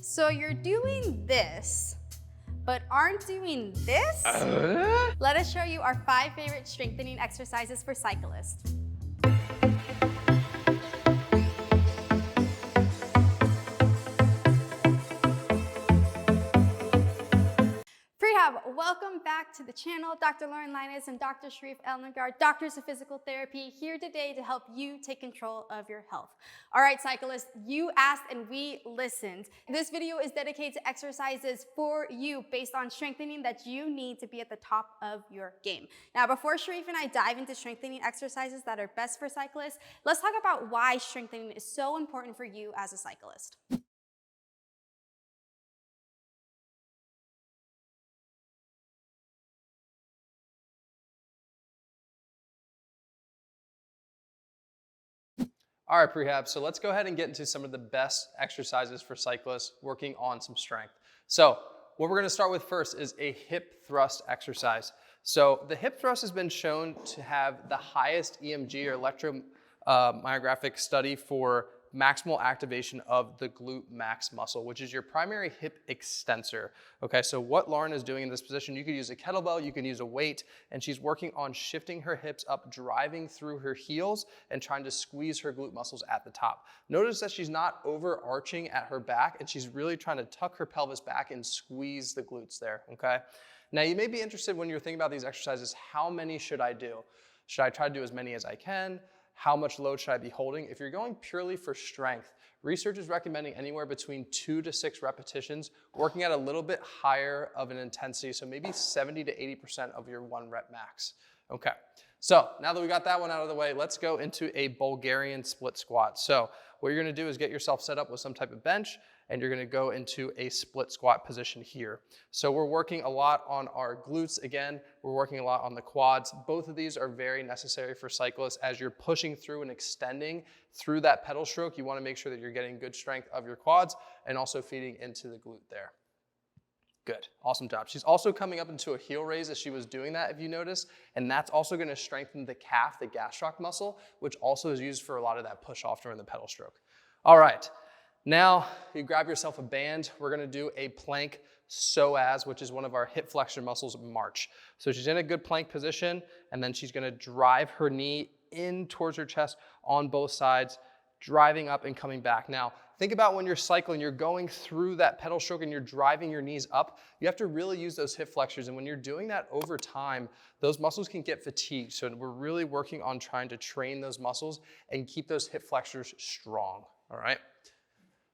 So you're doing this, but aren't doing this? Let us show you our 5 favorite strengthening exercises for cyclists. Rehab, welcome back to the channel. Dr. Lauren and Dr. Sherif and Lauren, doctors of physical therapy, here today to help you take control of your health. All right, cyclists, you asked and we listened. This video is dedicated to exercises for you based on strengthening that you need to be at the top of your game. Now, before Sherif and I dive into strengthening exercises that are best for cyclists, let's talk about why strengthening is so important for you as a cyclist. All right, prehab, so let's go ahead and get into some of the best exercises for cyclists working on some strength. So what we're gonna start with first is a hip thrust exercise. So the hip thrust has been shown to have the highest EMG or electromyographic study for maximal activation of the glute max muscle, which is your primary hip extensor. Okay, so what Lauren is doing in this position, you could use a kettlebell, you can use a weight, and she's working on shifting her hips up, driving through her heels, and trying to squeeze her glute muscles at the top. Notice that she's not overarching at her back, and she's really trying to tuck her pelvis back and squeeze the glutes there, okay? Now, you may be interested when you're thinking about these exercises, how many should I do? Should I try to do as many as I can? How much load should I be holding? If you're going purely for strength, research is recommending anywhere between 2 to 6 repetitions, working at a little bit higher of an intensity, so maybe 70 to 80% of your 1 rep max. Okay, so now that we got that one out of the way, let's go into a Bulgarian split squat. So what you're gonna do is get yourself set up with some type of bench, and you're gonna go into a split squat position here. So we're working a lot on our glutes again, we're working a lot on the quads. Both of these are very necessary for cyclists. As you're pushing through and extending through that pedal stroke, you wanna make sure that you're getting good strength of your quads and also feeding into the glute there. Good, awesome job. She's also coming up into a heel raise as she was doing that, if you notice, and that's also gonna strengthen the calf, the gastroc muscle, which also is used for a lot of that push off during the pedal stroke. All right. Now, you grab yourself a band. We're gonna do a plank Psoas, which is one of our hip flexor muscles, march. So she's in a good plank position, and then she's gonna drive her knee in towards her chest on both sides, driving up and coming back. Now, think about when you're cycling, you're going through that pedal stroke and you're driving your knees up. You have to really use those hip flexors, and when you're doing that over time, those muscles can get fatigued. So we're really working on trying to train those muscles and keep those hip flexors strong, all right?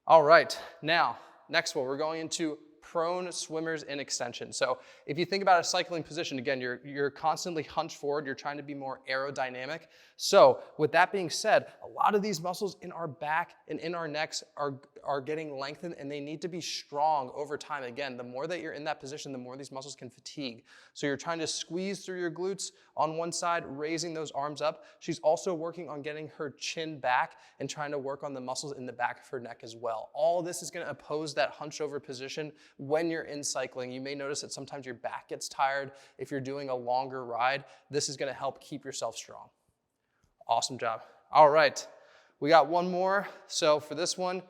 All right, now, next one, we're going into prone swimmers in extension. So if you think about a cycling position, again, you're constantly hunched forward, you're trying to be more aerodynamic. So with that being said, a lot of these muscles in our back and in our necks are getting lengthened, and they need to be strong over time. Again, the more that you're in that position, the more these muscles can fatigue. So you're trying to squeeze through your glutes on one side, raising those arms up. She's also working on getting her chin back and trying to work on the muscles in the back of her neck as well. All of this is going to oppose that hunch over position when you're in cycling. You may notice that sometimes your back gets tired if you're doing a longer ride. This is going to help keep yourself strong. Awesome job. All right, we got one more. So for this one,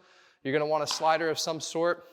you're going to want a slider of some sort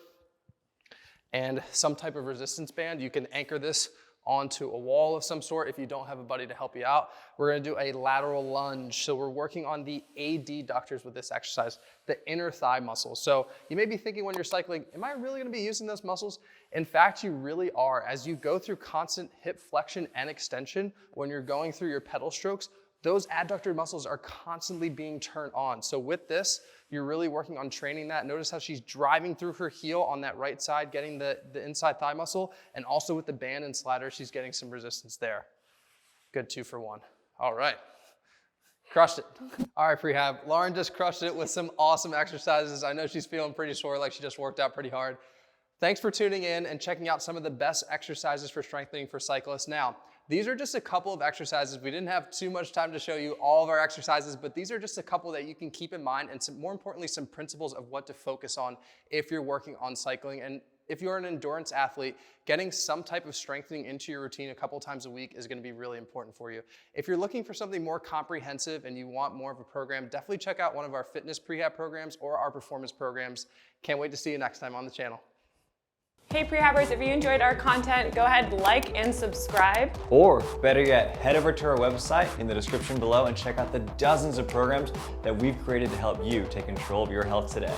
and some type of resistance band. You can anchor this onto a wall of some sort if you don't have a buddy to help you out. We're gonna do a lateral lunge. So we're working on the adductors with this exercise, the inner thigh muscle. So you may be thinking when you're cycling, am I really gonna be using those muscles? In fact, you really are. As you go through constant hip flexion and extension, when you're going through your pedal strokes, those adductor muscles are constantly being turned on. So with this, you're really working on training that. Notice how she's driving through her heel on that right side, getting the inside thigh muscle, and also with the band and slider, she's getting some resistance there. Good 2 for 1. All right, crushed it. All right, prehab, Lauren just crushed it with some awesome exercises. I know she's feeling pretty sore, like she just worked out pretty hard. Thanks for tuning in and checking out some of the best exercises for strengthening for cyclists. Now, these are just a couple of exercises. We didn't have too much time to show you all of our exercises, but these are just a couple that you can keep in mind, and more importantly, some principles of what to focus on if you're working on cycling. And if you're an endurance athlete, getting some type of strengthening into your routine a couple times a week is going to be really important for you. If you're looking for something more comprehensive and you want more of a program, definitely check out one of our fitness prehab programs or our performance programs. Can't wait to see you next time on the channel. Hey prehabbers, if you enjoyed our content, go ahead, like and subscribe. Or better yet, head over to our website in the description below and check out the dozens of programs that we've created to help you take control of your health today.